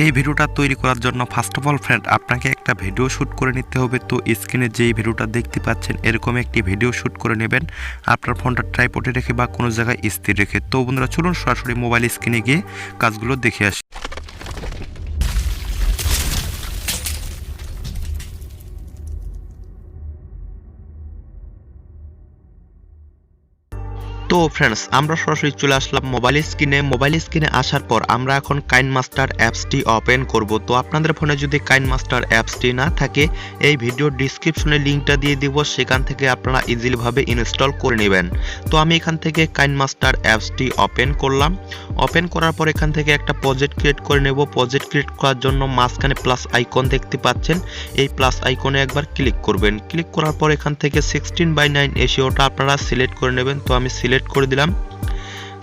এই ভিডিওটা তৈরি করার জন্য ফার্স্ট অফ অল ফ্রেন্ড আপনাকে একটা ভিডিও শ্যুট করে নিতে হবে। তো স্ক্রিনে যেই ভিডিওটা দেখতে পাচ্ছেন এরকম একটি ভিডিও শ্যুট করে নেবেন আপনার ফোনটা ট্রাইপডে রেখে বা কোনো জায়গায় স্থির রেখে। তো বন্ধুরা চলুন সরাসরি মোবাইল স্ক্রিনে গিয়ে কাজগুলো দেখে আসি। তো ফ্রেন্ডস আমরা সরাসরি চলে আসলাম মোবাইল স্ক্রিনে আসার পর আমরা এখন কাইনমাস্টার অ্যাপসটি ওপেন করব। তো আপনাদের ফোনে যদি কাইনমাস্টার অ্যাপসটি না থাকে এই ভিডিওর ডিসক্রিপশনে লিঙ্কটা দিয়ে দিব, সেখান থেকে আপনারা ইজিলিভাবে ইনস্টল করে নেবেন। তো আমি এখান থেকে কাইনমাস্টার অ্যাপসটি ওপেন করলাম। ওপেন করার পর এখান থেকে একটা প্রজেক্ট ক্রিয়েট করে নেব। প্রজেক্ট ক্রিয়েট করার জন্য মাঝখানে প্লাস আইকন দেখতে পাচ্ছেন, এই প্লাস আইকনে একবার ক্লিক করবেন। ক্লিক করার পর এখান থেকে 16:9 রেশিওটা আপনারা সিলেক্ট করে নেবেন। তো আমি সিলেক্ট করে দিলাম।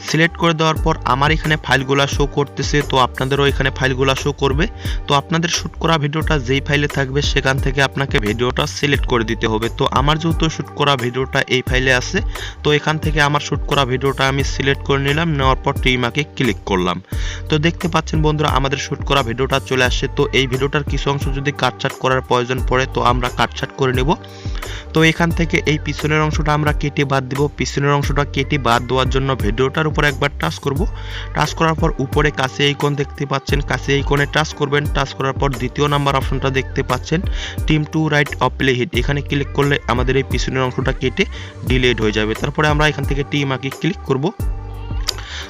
সিলেক্ট করে দেওয়ার পর আমার এখানে ফাইলগুলো শো করতেছে, তো আপনাদেরও এখানে ফাইলগুলো শো করবে। তো আপনাদের শ্যুট করা ভিডিওটা যেই ফাইলে থাকবে সেখান থেকে আপনাকে ভিডিওটা সিলেক্ট করে দিতে হবে। তো আমার যেহেতু শ্যুট করা ভিডিওটা এই ফাইলে আছে, তো এখান থেকে আমার শ্যুট করা ভিডিওটা আমি সিলেক্ট করে নিলাম। নেওয়ার পর টিমাকে ক্লিক করলাম। তো দেখতে পাচ্ছেন বন্ধুরা আমাদের শ্যুট করা ভিডিওটা চলে আসছে। তো এই ভিডিওটার কিছু অংশ যদি কাটছাট করার প্রয়োজন পড়ে তো আমরা কাটছাট করে নেব। তো এখান থেকে এই পিছনের অংশটা আমরা কেটে বাদ দিব। পিছনের অংশটা কেটে বাদ দেওয়ার জন্য ভিডিওটার উপর একবার টাচ করব। টাচ করার পর উপরে কাছে আইকন দেখতে পাচ্ছেন, কাছে আইকনে টাচ করবেন। টাচ করার পর দ্বিতীয় নাম্বার অপশনটা দেখতে পাচ্ছেন team to right of play hit, এখানে ক্লিক করলে আমাদের এই পিছনের অংশটা কেটে ডিলিট হয়ে যাবে। তারপরে আমরা এখান থেকে টিমাকে ক্লিক করব।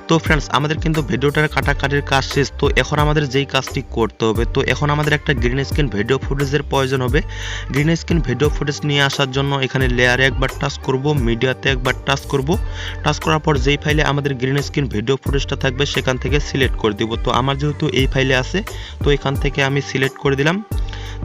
তো ফ্রেন্ডস আমাদের কিন্তু ভিডিওটার কাটাকাটির কাজ শেষ। তো এখন আমাদের যেই কাজটি করতে হবে, তো এখন আমাদের একটা গ্রিন স্ক্রিন ভিডিও ফুটেজের প্রয়োজন হবে। গ্রিন স্ক্রিন ভিডিও ফুটেজ নিয়ে আসার জন্য এখানে লেয়ারে একবার টাচ করব, মিডিয়াতে একবার টাচ করব। টাচ করার পর যেই ফাইলে আমাদের গ্রিন স্ক্রিন ভিডিও ফুটেজটা থাকবে সেখান থেকে সিলেক্ট করে দিব। তো আমার যেহেতু এই ফাইলে আছে তো এখান থেকে আমি সিলেক্ট করে দিলাম।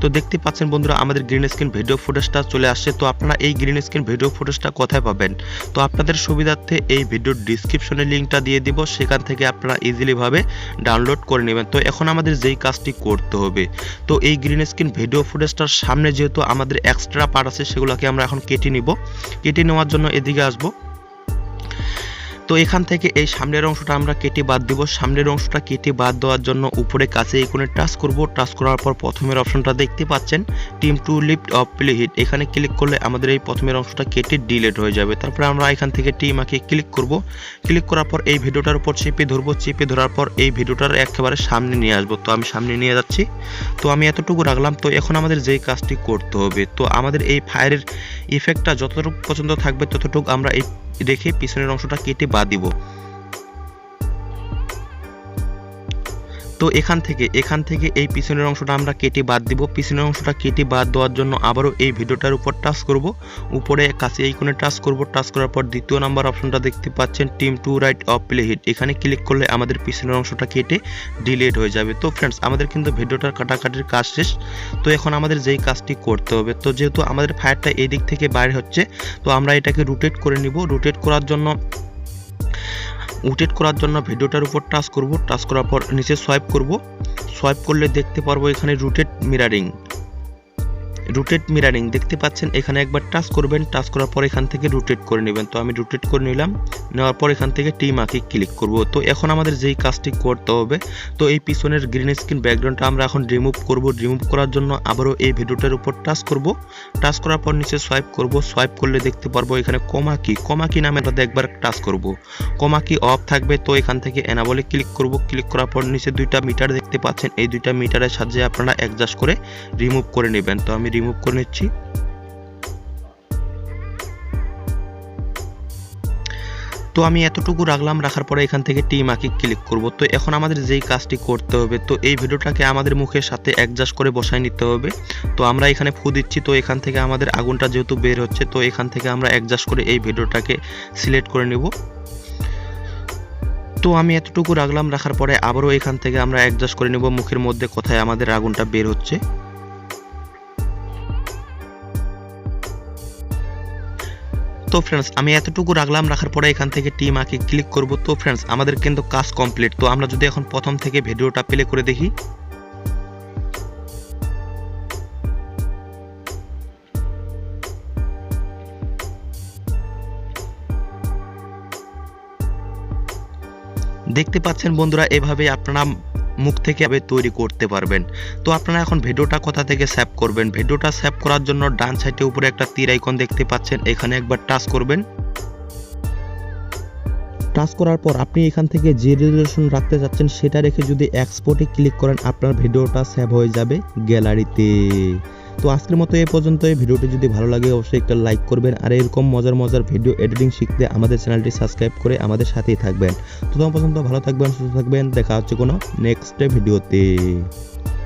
তো দেখতে পাচ্ছেন বন্ধুরা আমাদের গ্রিন স্ক্রিন ভিডিও ফুটেজটা চলে আসছে। তো আপনারা এই গ্রিন স্ক্রিন ভিডিও ফুটেজটা কোথায় পাবেন, তো আপনাদের সুবিধার্থে এই ভিডিওর ডিসক্রিপশনে লিঙ্কটা দিয়ে দিব, সেখান থেকে আপনারা ইজিলিভাবে ডাউনলোড করে নেবেন। তো এখন আমাদের যেই কাজটি করতে হবে, তো এই গ্রিন স্ক্রিন ভিডিও ফুটেজটার সামনে যেহেতু আমাদের এক্সট্রা পার্ট আছে সেগুলোকে আমরা এখন কেটে নিব। কেটে নেওয়ার জন্য এদিকে আসবো। তো এখান থেকে এই সামনের অংশটা আমরা কেটে বাদ দিব। সামনের অংশটা কেটে বাদ দেওয়ার জন্য উপরে কাছে আইকনে টাচ করব। টাচ করার পর প্রথমের অপশনটা দেখতে পাচ্ছেন team to left of play hit, এখানে ক্লিক করলে আমাদের এই প্রথমের অংশটা কেটে ডিলিট হয়ে যাবে। তারপরে আমরা এখান থেকে টিমাকে ক্লিক করব। ক্লিক করার পর এই ভিডিওটার উপর চেপে ধরবো। চেপে ধরার পর এই ভিডিওটার একেবারে সামনে নিয়ে আসবো। তো আমি সামনে নিয়ে যাচ্ছি। তো আমি এতটুকু রাখলাম। তো এখন আমাদের যেই কাজটি করতে হবে, তো আমাদের এই ফায়ারের ইফেক্টটা যতটুকু পছন্দ থাকবে ততটুকু আমরা এই রেখে পিছনের অংশটা কেটে বাদ দিব। তো এখান থেকে এই পিছনের অংশটা আমরা কেটে বাদ দিব। পিছনের অংশটা কেটে বাদ দেওয়ার জন্য আবারও এই ভিডিওটার উপর টাচ করব। উপরে কাছে আইকনে টাচ করব। টাচ করার পর দ্বিতীয় নাম্বার অপশনটা দেখতে পাচ্ছেন team to right of play hit, এখানে ক্লিক করলে আমাদের পিছনের অংশটা কেটে ডিলিট হয়ে যাবে। তো ফ্রেন্ডস আমাদের কিন্তু ভিডিওটার কাটাকাটির কাজ শেষ। তো এখন আমাদের যেই কাজটি করতে হবে, তো যেহেতু আমাদের ফায়ারটা এই দিক থেকে বাইরে হচ্ছে তো আমরা এটাকে রোটেট করে নিব। রোটেট করার জন্য ভিডিওটার উপর টাচ করব। টাচ করার পর নিচে সোয়াইপ করব। সোয়াইপ করলে দেখতে পারবো এখানে রোটেট মিরারিং দেখতে পাচ্ছেন, এখানে একবার টাচ করবেন। টাচ করার পর এখান থেকে রোটেট করে নেবেন। তো আমি রোটেট করে নিলাম। নেওয়ার পর এখান থেকে টিমাকে ক্লিক করব। তো এখন আমাদের যেই কাজটি করতে হবে, তো এই পিছনের গ্রিন স্ক্রিন ব্যাকগ্রাউন্ডটা আমরা এখন রিমুভ করব। রিমুভ করার জন্য আবারও এই ভিডিওটার উপর টাচ করব। টাচ করার পর নিচে সোয়াইপ করব। সোয়াইপ করলে দেখতে পারবো এখানে কমা কি নামে একবার টাচ করব। কমা কি অফ থাকবে, তো এখান থেকে এনাবলে ক্লিক করব। ক্লিক করার পর নিচে দুইটা মিটার দেখতে পাচ্ছেন, এই দুইটা মিটারের সাহায্যে আপনারা অ্যাডজাস্ট করে রিমুভ করে নেবেন। তো আমি রিমুভ করে নিচ্ছি। তো আমি এতটুকু রাখলাম। রাখার পরে এখান থেকে টিমাকে ক্লিক করব। তো এখন আমাদের যেই কাজটি করতে হবে, তো এই ভিডিওটাকে আমাদের মুখের সাথে অ্যাডজাস্ট করে বসায় নিতে হবে। তো আমরা এখানে ফু দিচ্ছি। তো এখান থেকে আমাদের আগুনটা যেহেতু বের হচ্ছে, তো এখান থেকে আমরা অ্যাডজাস্ট করে এই ভিডিওটাকে সিলেক্ট করে নেব। তো আমি এতটুকু রাখলাম। রাখার পরে আবারও এখান থেকে আমরা অ্যাডজাস্ট করে নেব মুখের মধ্যে কোথায় আমাদের আগুনটা বের হচ্ছে। তো ফ্রেন্ডস আমি এতটুকু রাখলাম। রাখার পরে এখান থেকে টিমাকে ক্লিক করব। তো ফ্রেন্ডস আমাদের কিন্তু কাজ কমপ্লিট। তো আমরা যদি এখন প্রথম থেকে ভিডিওটা প্লে করে দেখি, দেখতে পাচ্ছেন বন্ধুরা এভাবে আপনারা মুখ থেকে তৈরি করতে পারবেন। তো আপনারা এখন ভিডিওটা কোথা থেকে সেভ করবেন, ভিডিওটা সেভ করার জন্য ডান সাইডে উপরে একটা তীর আইকন দেখতে পাচ্ছেন, এখানে একবার টাচ করবেন। টাচ করার পর আপনি এখান থেকে যে রেজুলেশন রাখতে যাচ্ছেন সেটা রেখে যদি এক্সপোর্টে ক্লিক করেন আপনার ভিডিওটা সেভ হয়ে যাবে গ্যালারিতে। তো আজকের মতো এই পর্যন্ত। এই ভিডিওটি যদি ভালো লাগে অবশ্যই একটা লাইক করবেন, আর এরকম মজার ভিডিও এডিটিং শিখতে আমাদের চ্যানেলটি সাবস্ক্রাইব করে আমাদের সাথেই থাকবেন। তো তখন পর্যন্ত ভালো থাকবেন, সুস্থ থাকবেন, দেখা হচ্ছে কোনো নেক্সট ভিডিওতে।